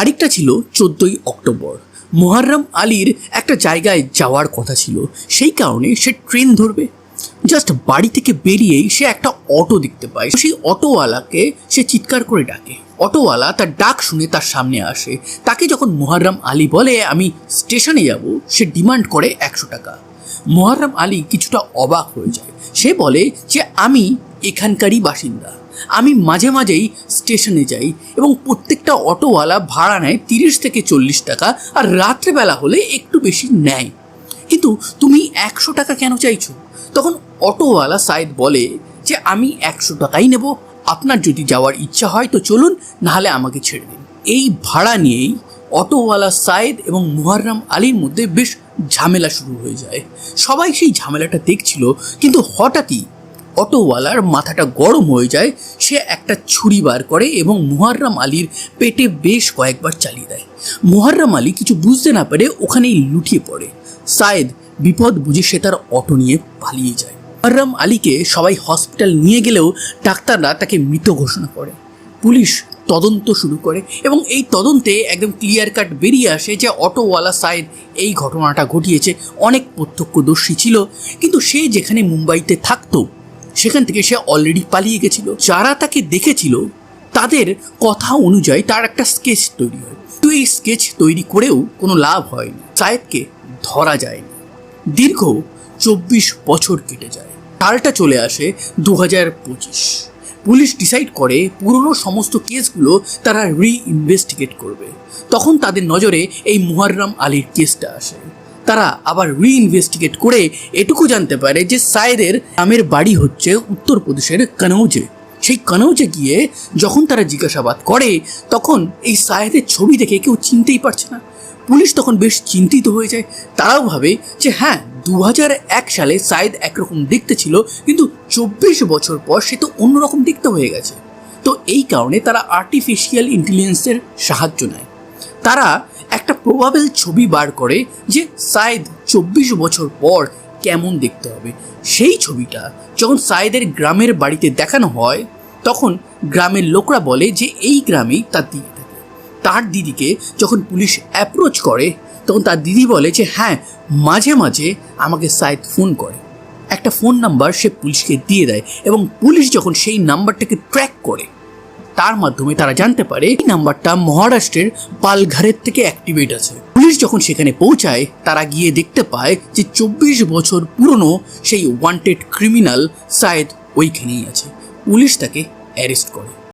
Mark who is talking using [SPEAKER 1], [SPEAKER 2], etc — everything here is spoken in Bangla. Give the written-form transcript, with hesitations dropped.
[SPEAKER 1] তারিখটা ছিল 14ই অক্টোবর। মুহাররম আলীর একটা জায়গায় যাওয়ার কথা ছিল, সেই কারণে সে ট্রেন ধরবে। জাস্ট বাড়ি থেকে বেরিয়েই সে একটা অটো দেখতে পায়। সেই অটোওয়ালাকে সে চিৎকার করে ডাকে। অটোওয়ালা তার ডাক শুনে তার সামনে আসে। তাকে যখন মুহাররম আলী বলে আমি স্টেশনে যাব, সে ডিমান্ড করে 100 টাকা। মুহাররম আলী কিছুটা অবাক হয়ে যায়। সে বলে যে আমি এখানকারই বাসিন্দা, আমি মাঝে মাঝেই স্টেশনে যাই এবং প্রত্যেকটা অটোওয়ালা ভাড়া নেয় 30 থেকে 40 টাকা, আর রাত্রেবেলা হলে একটু বেশি নেয়, কিন্তু তুমি 100 টাকা কেন চাইছো? তখন অটোওয়ালা সাইদ বলে যে আমি 100 টাকাই নেব, আপনার যদি যাওয়ার ইচ্ছা হয় তো চলুন, নাহলে আমাকে ছেড়ে দিন। এই ভাড়া নিয়েই অটোওয়ালা সাইদ এবং মুহাররম আলীর মধ্যে বেশ ঝামেলা শুরু হয়ে যায়। সবাই সেই ঝামেলাটা দেখছিল, কিন্তু হঠাৎই অটোওয়ালার মাথাটা গরম হয়ে যায়। সে একটা ছুরি বার করে এবং মুহাররম আলীর পেটে বেশ কয়েকবার চালিয়ে দেয়। মুহাররম আলী কিছু বুঝতে না পেরে ওখানেই লুটিয়ে পড়ে। সাইদ বিপদ বুঝে সে তার অটো নিয়ে পালিয়ে যায়। মুহাররম আলীকে সবাই হসপিটাল নিয়ে গেলেও ডাক্তাররা তাকে মৃত ঘোষণা করে। পুলিশ তদন্ত শুরু করে এবং এই তদন্তে একদম ক্লিয়ার কাট বেরিয়ে আসে যে অটোওয়ালা সাইদ এই ঘটনাটা ঘটিয়েছে। অনেক প্রত্যক্ষদর্শী ছিল, কিন্তু সে যেখানে মুম্বাইতে থাকতো সেখান থেকে সে অলরেডি পালিয়ে গেছিল। যারা তাকে দেখেছিল তাদের কথা অনুযায়ী তার একটা স্কেচ তৈরি হয়, তো এই স্কেচ তৈরি করেও কোনো লাভ হয়নি। সাইদকে ধরা যায়নি। দীর্ঘ 24 বছর কেটে যায়। সালটা চলে আসে 2025। পুলিশ ডিসাইড করে পুরনো সমস্ত কেসগুলো তারা রিইনভেস্টিগেট করবে। তখন তাদের নজরে এই মুহাররম আলীর কেসটা আসে। তারা আবার রিইনভেস্টিগেট করে এটুকু জানতে পারে যে সাইদের গ্রামের বাড়ি হচ্ছে উত্তরপ্রদেশের কনৌজে। সেই কনৌজে গিয়ে যখন তারা জিজ্ঞাসাবাদ করে, তখন এই সাইদের ছবি দেখে কেউ চিনতেই পারছে না। পুলিশ তখন বেশ চিন্তিত হয়ে যায়। তারাও ভাবে যে হ্যাঁ, 2001 সালে সাইদ একরকম দেখতে ছিল, কিন্তু 24 বছর পর সে তো অন্যরকম দেখতে হয়ে গেছে। তো এই কারণে তারা আর্টিফিশিয়াল ইন্টেলিজেন্সের সাহায্য নেয়। তারা একটা প্রবাবেল ছবি বার করে যে সাইদ 24 বছর পর কেমন দেখতে হবে। সেই ছবিটা যখন সাইদের গ্রামের বাড়িতে দেখানো হয়, তখন গ্রামের লোকরা বলে যে এই গ্রামেই তার দিদি থাকে। তার দিদিকে যখন পুলিশ অ্যাপ্রোচ করে, তখন তার দিদি বলে যে হ্যাঁ, মাঝে মাঝে আমাকে সাইদ ফোন করে। একটা ফোন নাম্বার সে পুলিশকে দিয়ে দেয় এবং পুলিশ যখন সেই নাম্বারটাকে ট্র্যাক করে, তার মাধ্যমে তারা জানতে পারে এই নাম্বারটা মহারাষ্ট্রের পালঘরের থেকে অ্যাক্টিভেট আছে। পুলিশ যখন সেখানে পৌঁছায়, তারা গিয়ে দেখতে পায় যে 24 বছর পুরনো সেই ওয়ান্টেড ক্রিমিনাল সাইদ ওইখানেই আছে। পুলিশ তাকে অ্যারেস্ট করে।